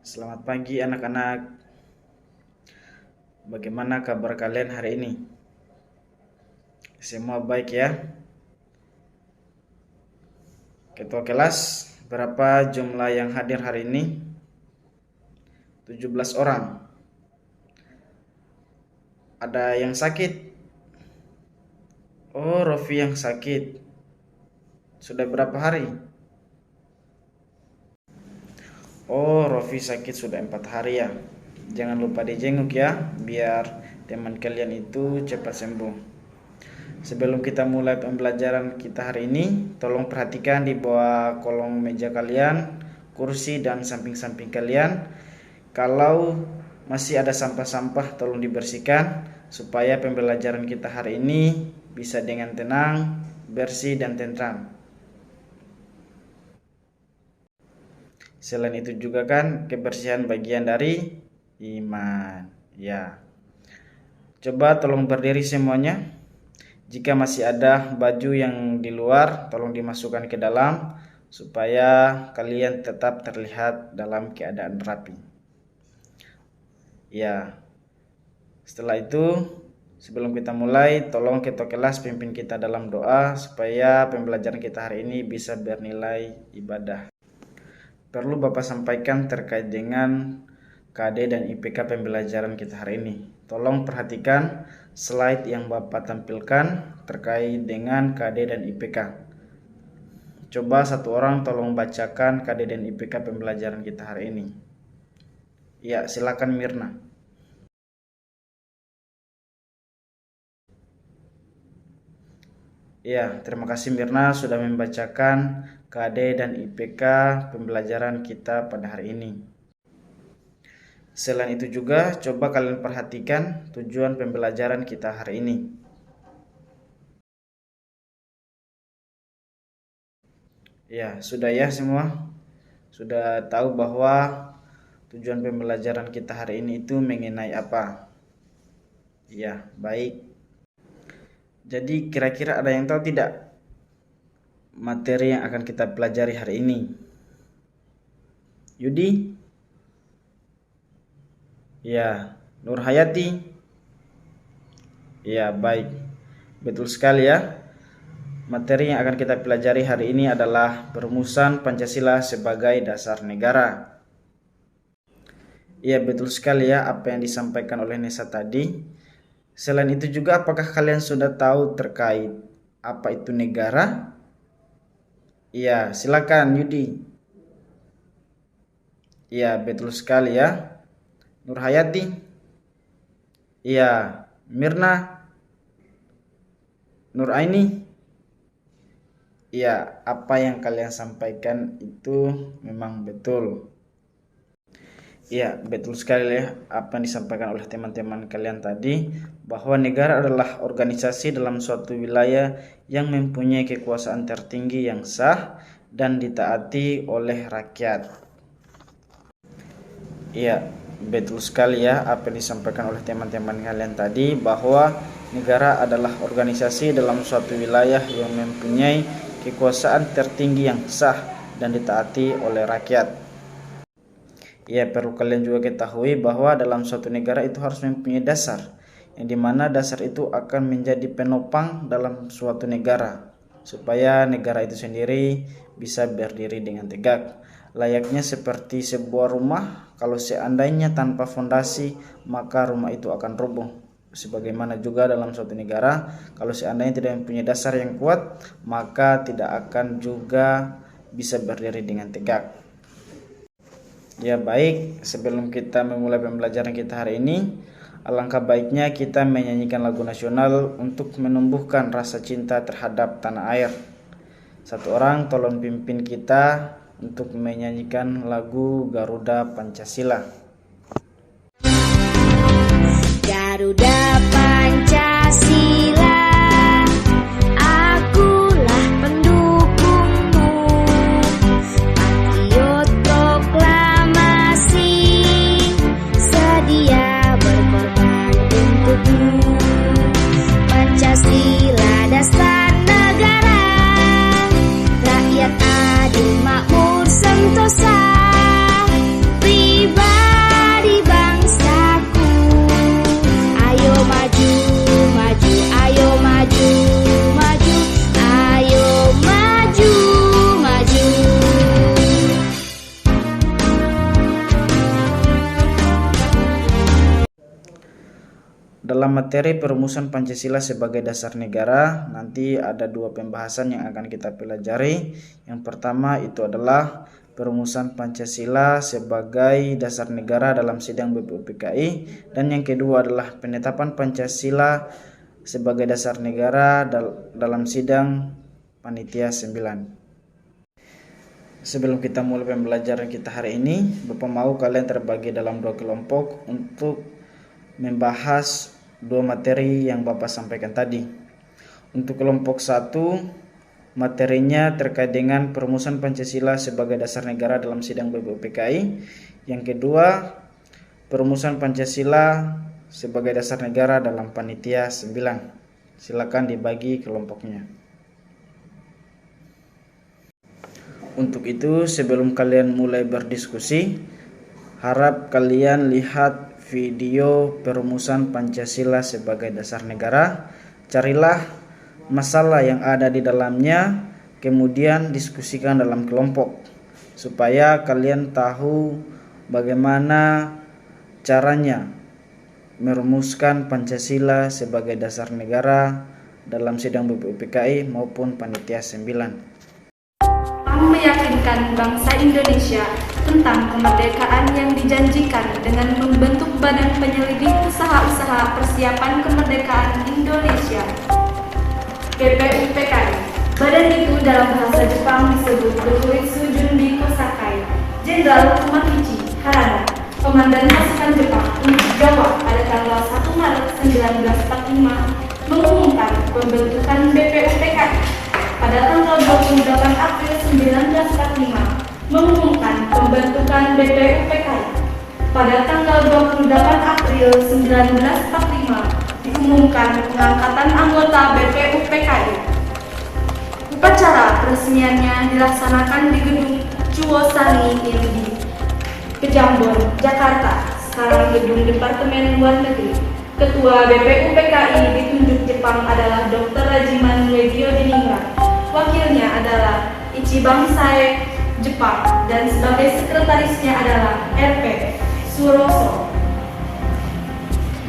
Selamat pagi anak-anak. Bagaimana kabar kalian hari ini? Semua baik ya? Ketua kelas, berapa jumlah yang hadir hari ini? 17 orang. Ada yang sakit? Oh, Rofi yang sakit. Sudah berapa hari? Oh, Rofi sakit sudah 4 hari ya. Jangan lupa dijenguk ya, biar teman kalian itu cepat sembuh. Sebelum kita mulai pembelajaran kita hari ini, tolong perhatikan di bawah kolong meja kalian, kursi dan samping-samping kalian. Kalau masih ada sampah-sampah, tolong dibersihkan supaya pembelajaran kita hari ini bisa dengan tenang, bersih dan tentram. Selain itu juga kan kebersihan bagian dari iman. Ya. Coba tolong berdiri semuanya. Jika masih ada baju yang di luar, tolong dimasukkan ke dalam supaya kalian tetap terlihat dalam keadaan rapi. Ya. Setelah itu, sebelum kita mulai, tolong ketua kelas pimpin kita dalam doa supaya pembelajaran kita hari ini bisa bernilai ibadah. Perlu Bapak sampaikan terkait dengan KD dan IPK pembelajaran kita hari ini. Tolong perhatikan slide yang Bapak tampilkan terkait dengan KD dan IPK. Coba satu orang tolong bacakan KD dan IPK pembelajaran kita hari ini. Ya, silakan Mirna. Ya, terima kasih Mirna sudah membacakan KD dan IPK pembelajaran kita pada hari ini. Selain itu juga, coba kalian perhatikan tujuan pembelajaran kita hari ini. Ya, sudah ya semua? Sudah tahu bahwa tujuan pembelajaran kita hari ini itu mengenai apa? Ya, baik. Jadi kira-kira ada yang tahu tidak materi yang akan kita pelajari hari ini? Yudi? Ya, Nur Hayati? Ya, baik. Betul sekali ya. Materi yang akan kita pelajari hari ini adalah perumusan Pancasila sebagai dasar negara. Ya, betul sekali ya apa yang disampaikan oleh Nesa tadi. Selain itu juga, apakah kalian sudah tahu terkait apa itu negara? Iya, silakan Yudi. Iya, betul sekali ya. Nur Hayati? Iya, Mirna? Nur Aini? Iya, apa yang kalian sampaikan itu memang betul. Ya, betul sekali ya apa yang disampaikan oleh teman-teman kalian tadi, bahwa negara adalah organisasi dalam suatu wilayah yang mempunyai kekuasaan tertinggi yang sah dan ditaati oleh rakyat. Ya, betul sekali ya apa yang disampaikan oleh teman-teman kalian tadi, bahwa negara adalah organisasi dalam suatu wilayah yang mempunyai kekuasaan tertinggi yang sah dan ditaati oleh rakyat. Ya, perlu kalian juga ketahui bahwa dalam suatu negara itu harus mempunyai dasar, yang dimana dasar itu akan menjadi penopang dalam suatu negara, supaya negara itu sendiri bisa berdiri dengan tegak. Layaknya seperti sebuah rumah, kalau seandainya tanpa fondasi, maka rumah itu akan roboh. Sebagaimana juga dalam suatu negara, kalau seandainya tidak mempunyai dasar yang kuat, maka tidak akan juga bisa berdiri dengan tegak. Ya, baik, sebelum kita memulai pembelajaran kita hari ini, alangkah baiknya kita menyanyikan lagu nasional untuk menumbuhkan rasa cinta terhadap tanah air. Satu orang tolong pimpin kita untuk menyanyikan lagu Garuda Pancasila. Garuda Pancasila, akulah pendukungmu. Patriot proklamasi, sedia berkorban untukmu. Pancasila dasar negara, rakyat adil makmur sentosa, pribadi Dalam materi perumusan Pancasila sebagai dasar negara, nanti ada 2 pembahasan yang akan kita pelajari. Yang pertama itu adalah perumusan Pancasila sebagai dasar negara dalam sidang BPUPKI, dan yang kedua adalah penetapan Pancasila sebagai dasar negara dalam sidang Panitia 9. Sebelum kita mulai pembelajaran kita hari ini, Bapak mau kalian terbagi dalam 2 kelompok untuk membahas 2 materi yang Bapak sampaikan tadi. Untuk kelompok 1, materinya terkait dengan perumusan Pancasila sebagai dasar negara dalam sidang BPUPKI. Yang kedua, perumusan Pancasila sebagai dasar negara dalam Panitia 9. Silakan dibagi kelompoknya. Untuk itu, sebelum kalian mulai berdiskusi, harap kalian lihat video perumusan Pancasila sebagai dasar negara. Carilah masalah yang ada di dalamnya, kemudian diskusikan dalam kelompok supaya kalian tahu bagaimana caranya merumuskan Pancasila sebagai dasar negara dalam sidang BPUPKI maupun Panitia 9. Meyakinkan bangsa Indonesia tentang kemerdekaan yang dijanjikan dengan membentuk Badan Penyelidik Usaha-usaha Persiapan Kemerdekaan Indonesia (BPUPKI). Badan itu dalam bahasa Jepang disebut Dokuritsu Junbi Kosakai. Jenderal Kumakichi Harada, Komandan Pasukan Jepang untuk Jawa pada tanggal 1 Maret 1945 mengumumkan pembentukan BPUPKI. Pada tanggal 28 April 1945 mengumumkan pembentukan BPUPKI. Pada tanggal 28 April 1945 diumumkan pengangkatan anggota BPUPKI. Upacara peresmiannya dilaksanakan di gedung Chuosani Indi, Kejambon, Jakarta, sekarang gedung Departemen Luar Negeri. Ketua BPUPKI ditunjuk Jepang adalah Dr. Rajiman Legio Diningrat. Wakilnya adalah Ichiban Sae Jepang, dan sebagai sekretarisnya adalah RP Suroso.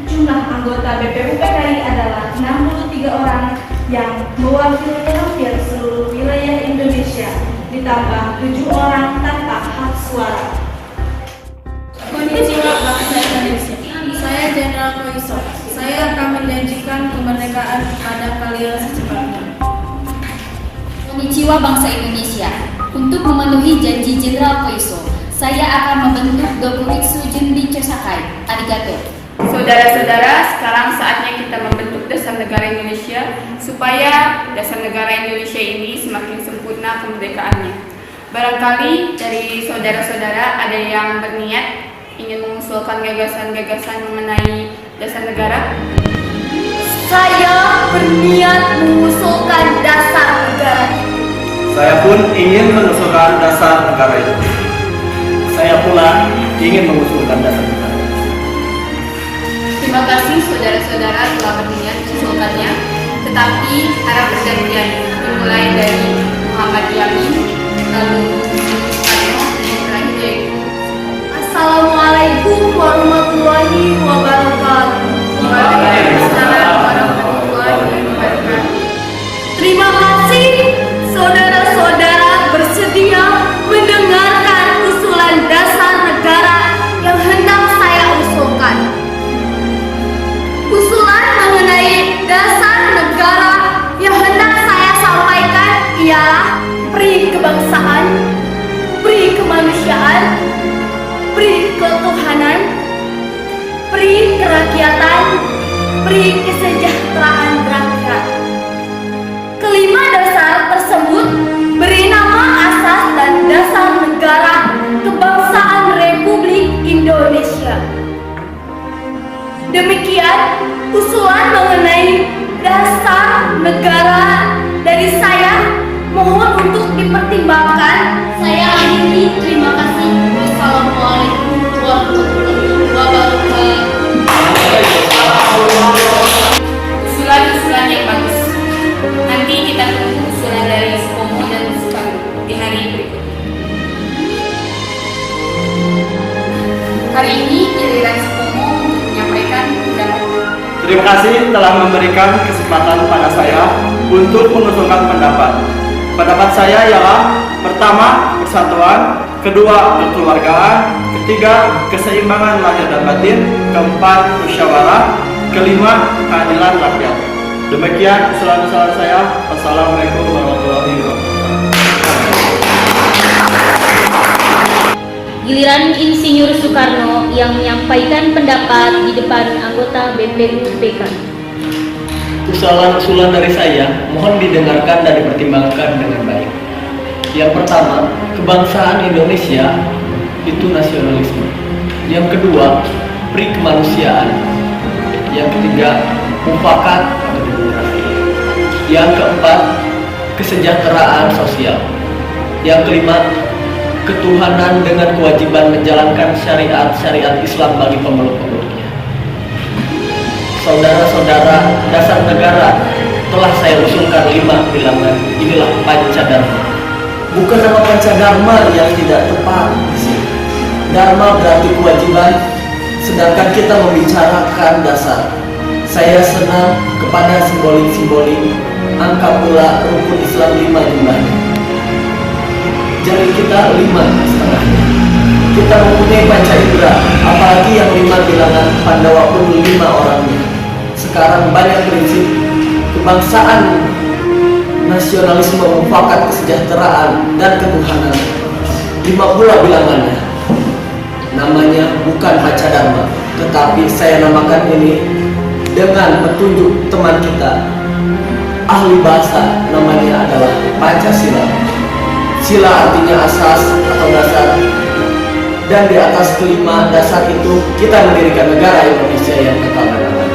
Jumlah anggota BPUPKI adalah 63 orang yang mewakili hampir seluruh wilayah Indonesia, ditambah 7 orang tanpa hak suara. Konnichiwa bangsa Indonesia. Saya Jenderal Koiso. Saya akan menjanjikan kemerdekaan pada kalian secepatnya. Konnichiwa bangsa Indonesia. Untuk memenuhi janji Jenderal Koiso, saya akan membentuk Dokuritsu Junbi Kosakai. Arigato. Saudara-saudara, sekarang saatnya kita membentuk dasar negara Indonesia supaya dasar negara Indonesia ini semakin sempurna kemerdekaannya. Barangkali dari saudara-saudara ada yang berniat ingin mengusulkan gagasan-gagasan mengenai dasar negara? Saya berniat mengusulkan dasar negara. Saya pun ingin mengusulkan dasar negara itu. Saya pula ingin mengusulkan dasar negara. Terima kasih saudara-saudara telah berniat mengusulkannya, tetapi harap pergantian dimulai dari Muhammad Yamin, lalu Soekarno, dan terakhir yaitu Assalamualaikum warahmatullahi wabarakatuh. Waalaikumsalam warahmatullahi wabarakatuh. Terima kasih saudara-saudara bersedia mendengarkan usulan dasar negara yang hendak saya usulkan. Usulan mengenai dasar negara yang hendak saya sampaikan ialah pri kebangsaan, pri kemanusiaan, pri ketuhanan, pri kerakyatan, pri kesejahteraan rakyat. Kelima dasar tersebut beri nama asas dan dasar negara kebangsaan Republik Indonesia. Demikian usulan mengenai dasar negara dari saya, mohon untuk dipertimbangkan. Saya akhiri, terima kasih. Wassalamualaikum warahmatullahi wabarakatuh. Usulan-usulan yang bagus. Nanti kita tunggu usulan dari Supomo dan Soekarno di hari berikutnya. Hari ini giliran Supomo untuk menyampaikan pendapat. Terima kasih telah memberikan kesempatan pada saya untuk mengusulkan pendapat. Pendapat saya ialah pertama, persatuan, kedua, kekeluargaan, ketiga, keseimbangan lahir dan batin, keempat, musyawarah, kelima, keadilan rakyat. Demikian usulan-usulan saya. Wassalamualaikum warahmatullahi wabarakatuh. Giliran Insinyur Soekarno yang menyampaikan pendapat di depan anggota BPUPK. Usulan-usulan dari saya mohon didengarkan dan dipertimbangkan dengan baik. Yang pertama, kebangsaan Indonesia itu nasionalisme. Yang kedua, pri kemanusiaan. Yang ketiga, mufakat atau demokrasi. Yang keempat, kesejahteraan sosial. Yang kelima, ketuhanan dengan kewajiban menjalankan syariat-syariat Islam bagi pemeluk-pemeluknya. Saudara-saudara, dasar negara telah saya usulkan 5 bilangan. Inilah Pancadharma. Bukan nama Pancadharma yang tidak tepat. Dharma berarti kewajiban, sedangkan kita membicarakan dasar. Saya senang kepada simbolik-simbolik, angka pula rukun Islam 5 jumlahnya. Jadi kita 5,5. Kita mempunyai panca indera, apalagi yang 5 bilangan Pandawa pun 5 orangnya. Sekarang banyak prinsip kebangsaan, nasionalisme, mufakat, kesejahteraan, dan ketuhanan. 5 pula bilangannya. Namanya bukan Pancadharma, tetapi saya namakan ini dengan petunjuk teman kita, ahli bahasa, namanya adalah Pancasila. Sila artinya asas atau dasar, dan di atas kelima dasar itu kita mendirikan negara Indonesia yang kekal dan aman.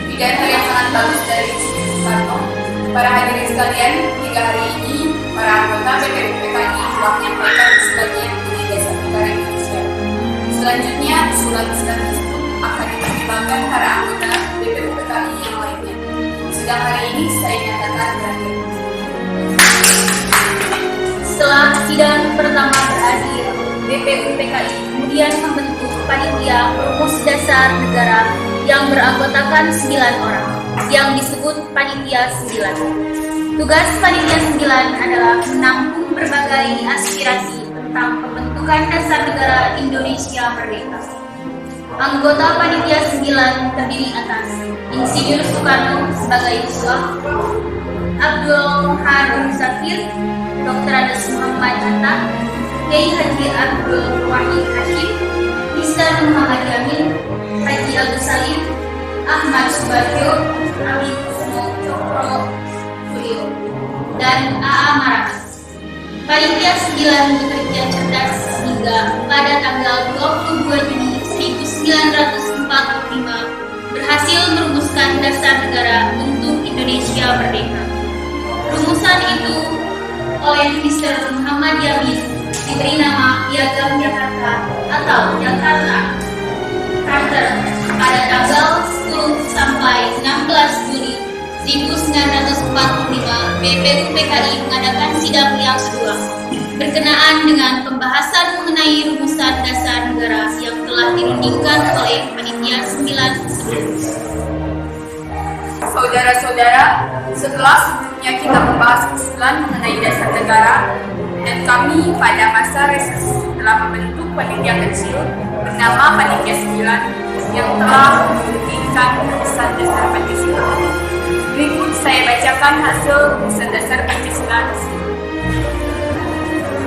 Pidato yang sangat bagus dari Insinyur Soekarno. Para hadirin sekalian, 3 hari ini para anggota BPUPKI telah menyampaikan sebagian dari dasar negara Indonesia. Selanjutnya, usulan-usulan tersebut akan dipertimbangkan para anggota BPUPKI yang lainnya. Sidang hari ini saya nyatakan berakhir. Setelah sidang pertama berakhir, BPUPKI kemudian membentuk panitia rumus dasar negara yang beranggotakan 9 orang, yang disebut Panitia 9. Tugas Panitia 9 adalah menampung berbagai aspirasi tentang pembentukan dasar negara Indonesia merdeka. Anggota Panitia 9 terdiri atas Insinyur Soekarno sebagai ketua, Abdul Muhar Zafir, Dr. Andes Muhammad Hatta, Kiai Haji Abdul Wahid Hashim, Mr. Muhammad Yamin, Haji Abdul Salim, Ahmad Subagio, Abi Kusno Cokro Suryo, dan A.A. Marakas. Panitia 9 bekerja cerdas sehingga pada tanggal 22 Juni 1945 berhasil merumuskan dasar negara untuk Indonesia merdeka. Rumusan itu oleh Mr. Muhammad Yamin diberi nama Piagam Jakarta atau Jakarta Charter pada tanggal 10 sampai 16 Juli 1945. BPUPKI mengadakan sidang yang kedua berkenaan dengan pembahasan mengenai rumusan dasar negara yang telah dirundingkan oleh Panitia 9 tersebut. Saudara-saudara, setelah sebelumnya kita membahas usulan mengenai dasar negara, dan kami pada masa reses telah membentuk panitia kecil bernama Panitia 9 yang telah merundingkan rumusan dasar Pancasila. Berikut saya bacakan hasil rumusan dasar Pancasila.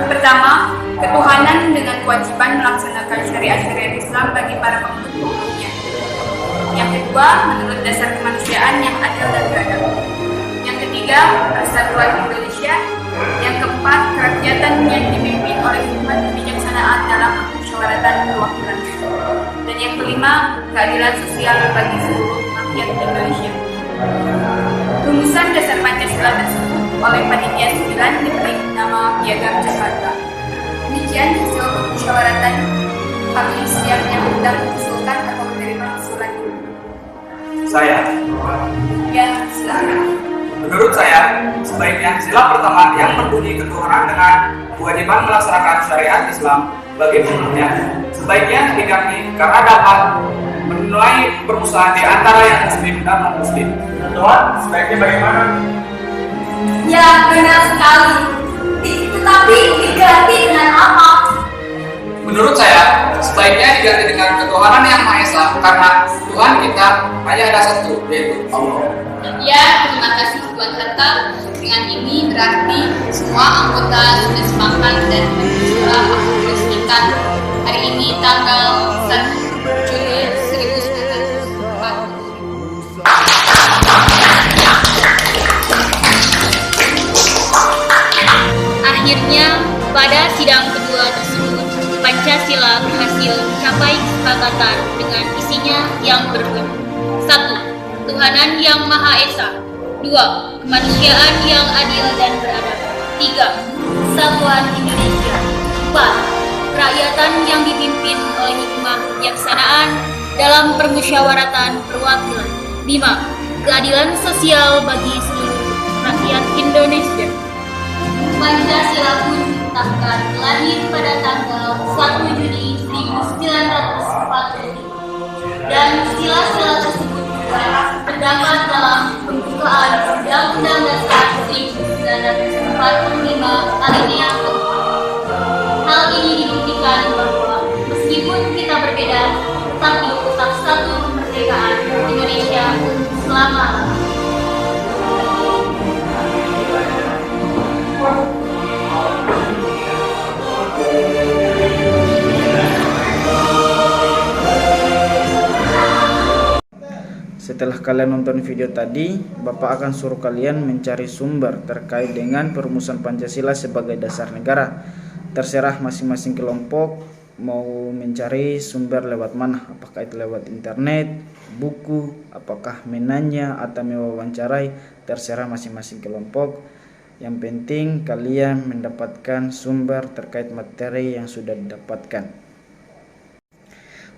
Pertama, ketuhanan dengan kewajiban melaksanakan syariat-syariat Islam bagi para pemeluk-pemeluknya. Yang kedua, menurut dasar kemanusiaan yang adil dan beradab. Yang ketiga, persatuan Indonesia. Yang keempat, kerakyatan yang dipimpin oleh hikmat kebijaksanaan dalam musyawaratan perwakilan. Dan yang kelima, keadilan sosial bagi seluruh rakyat Indonesia. Rumusan dasar Pancasila tersebut oleh Panitia 9 diberi nama Piagam Jakarta. Demikian hasil musyawaratan kami siap yang hendak mengusulkan atau menerima usulan ini. Saya. Ya, silakan. Menurut saya, sebaiknya sila pertama yang berbunyi ketuhanan dengan kewajiban melaksanakan syariat Islam Bagaimana? Sebaiknya diganti karena dapat menuai permusuhan di antara yang muslim dan non-muslim. Tuhan, sebaiknya bagaimana? Ya, benar sekali. Tetapi diganti dengan apa? Menurut saya, sebaiknya diganti dengan ketuhanan yang Maha Esa karena Tuhan kita hanya ada satu, yaitu Allah. Ya, terima kasih Tuan Hatta. Dengan ini berarti semua anggota sudah sepakat dan sudah meresmikan hari ini tanggal 1 Juli 1940. Akhirnya, pada sidang kedua tersebut, Pancasila berhasil mencapai kesepakatan dengan isinya yang berbunyi: 1. Tuhanan yang Maha Esa. 2. Kemanusiaan yang adil dan beradab. 3. Kesatuan Indonesia. 4. Kerakyatan yang dipimpin oleh hikmah kebijaksanaan dalam permusyawaratan perwakilan. 5. Keadilan sosial bagi seluruh rakyat Indonesia. Pancasila pun ditetapkan lahir pada tanggal 1 Juni 1945 dan sila-sila tersebut juga terdapat dalam pembukaan Undang-Undang Dasar 1945 alinea keempat. Hal ini dibuktikan bahwa meskipun kita berbeda, tetapi tetap satu kemerdekaan Indonesia selama-lamanya. Setelah kalian nonton video tadi, Bapak akan suruh kalian mencari sumber terkait dengan perumusan Pancasila sebagai dasar negara. Terserah masing-masing kelompok mau mencari sumber lewat mana, apakah itu lewat internet, buku, apakah menanya atau mewawancarai, terserah masing-masing kelompok. Yang penting kalian mendapatkan sumber terkait materi yang sudah didapatkan.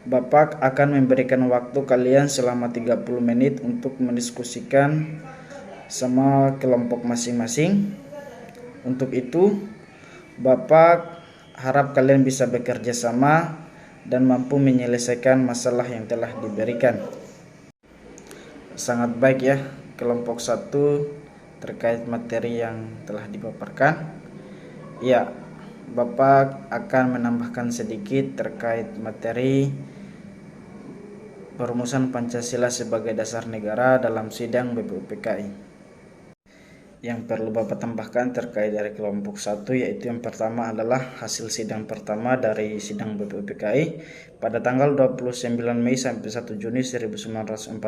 Bapak akan memberikan waktu kalian selama 30 menit untuk mendiskusikan sama kelompok masing-masing. Untuk itu, Bapak harap kalian bisa bekerja sama dan mampu menyelesaikan masalah yang telah diberikan. Sangat baik ya, kelompok 1 terkait materi yang telah dipaparkan. Ya, Bapak akan menambahkan sedikit terkait materi perumusan Pancasila sebagai dasar negara dalam sidang BPUPKI. Yang perlu Bapak tambahkan terkait dari kelompok 1 yaitu yang pertama adalah hasil sidang pertama dari sidang BPUPKI pada tanggal 29 Mei sampai 1 Juni 1945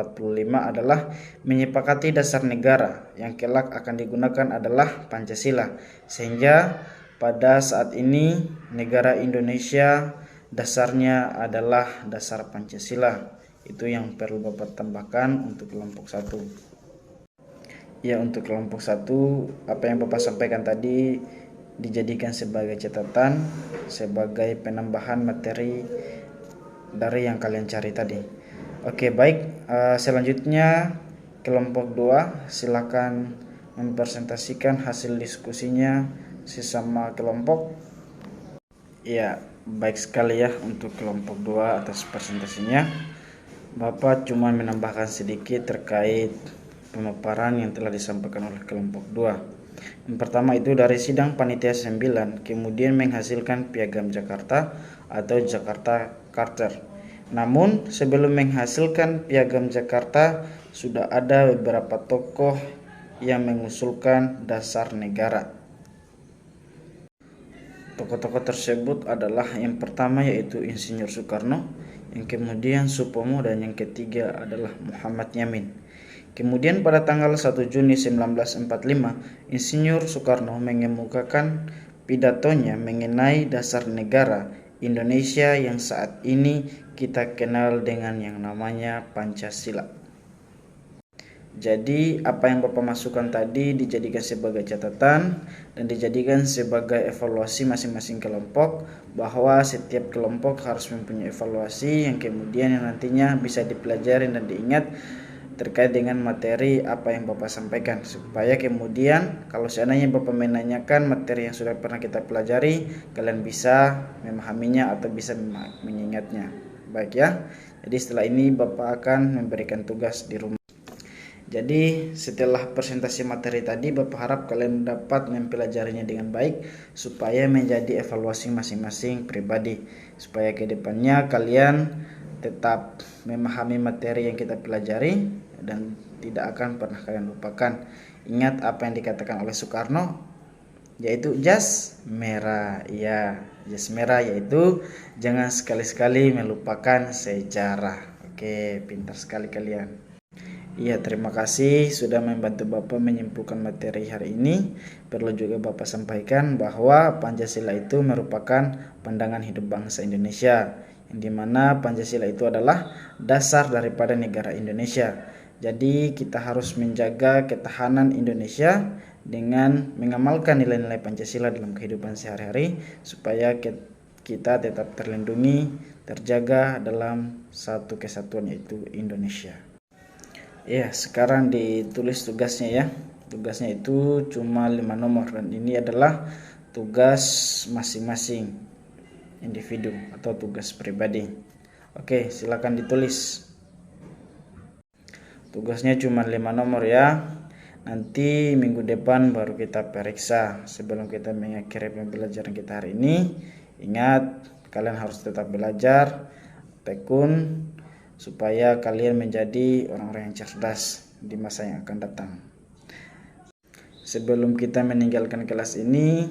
adalah menyepakati dasar negara yang kelak akan digunakan adalah Pancasila, sehingga pada saat ini negara Indonesia dasarnya adalah dasar Pancasila. Itu yang perlu Bapak tambahkan untuk kelompok 1. Ya, untuk kelompok 1 apa yang Bapak sampaikan tadi dijadikan sebagai catatan, sebagai penambahan materi dari yang kalian cari tadi. Oke, baik. Selanjutnya kelompok 2 silakan mempresentasikan hasil diskusinya sesama kelompok. Ya, baik sekali ya untuk kelompok 2 atas presentasinya. Bapak cuma menambahkan sedikit terkait pemaparan yang telah disampaikan oleh kelompok 2. Yang pertama itu dari sidang panitia 9 kemudian menghasilkan Piagam Jakarta atau Jakarta Charter. Namun sebelum menghasilkan Piagam Jakarta sudah ada beberapa tokoh yang mengusulkan dasar negara. Tokoh-tokoh tersebut adalah yang pertama yaitu Insinyur Soekarno, yang kemudian Supomo, dan yang ketiga adalah Muhammad Yamin. Kemudian pada tanggal 1 Juni 1945, Insinyur Soekarno mengemukakan pidatonya mengenai dasar negara Indonesia yang saat ini kita kenal dengan yang namanya Pancasila. Jadi apa yang Bapak masukkan tadi dijadikan sebagai catatan dan dijadikan sebagai evaluasi masing-masing kelompok, bahwa setiap kelompok harus mempunyai evaluasi yang kemudian yang nantinya bisa dipelajari dan diingat terkait dengan materi apa yang Bapak sampaikan, supaya kemudian kalau seandainya Bapak menanyakan materi yang sudah pernah kita pelajari, kalian bisa memahaminya atau bisa mengingatnya. Baik ya. Jadi setelah ini Bapak akan memberikan tugas di rumah. Jadi setelah presentasi materi tadi, Bapak harap kalian dapat mempelajarinya dengan baik supaya menjadi evaluasi masing-masing pribadi, supaya kedepannya kalian tetap memahami materi yang kita pelajari dan tidak akan pernah kalian lupakan. Ingat apa yang dikatakan oleh Soekarno, yaitu jas merah. Ya, jas merah yaitu jangan sekali-sekali melupakan sejarah. Oke, pintar sekali kalian. Iya, terima kasih sudah membantu Bapak menyimpulkan materi hari ini. Perlu juga Bapak sampaikan bahwa Pancasila itu merupakan pandangan hidup bangsa Indonesia, yang dimana Pancasila itu adalah dasar daripada negara Indonesia. Jadi kita harus menjaga ketahanan Indonesia dengan mengamalkan nilai-nilai Pancasila dalam kehidupan sehari-hari, supaya kita tetap terlindungi, terjaga dalam satu kesatuan yaitu Indonesia. Ya, sekarang ditulis tugasnya ya. Tugasnya itu cuma 5 nomor dan ini adalah tugas masing-masing individu atau tugas pribadi. Oke, silakan ditulis. Tugasnya cuma 5 nomor ya. Nanti minggu depan baru kita periksa. Sebelum kita mengakhiri pembelajaran kita hari ini, ingat kalian harus tetap belajar, tekun, supaya kalian menjadi orang-orang yang cerdas di masa yang akan datang. Sebelum kita meninggalkan kelas ini,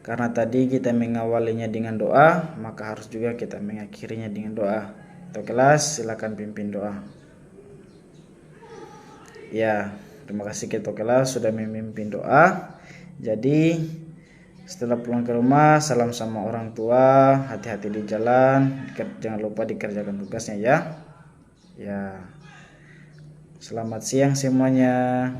karena tadi kita mengawalinya dengan doa, maka harus juga kita mengakhirinya dengan doa. Untuk kelas, silakan pimpin doa. Ya, terima kasih Ketua kelas sudah memimpin doa. Jadi setelah pulang ke rumah, salam sama orang tua, hati-hati di jalan, jangan lupa dikerjakan tugasnya ya. Ya, selamat siang semuanya.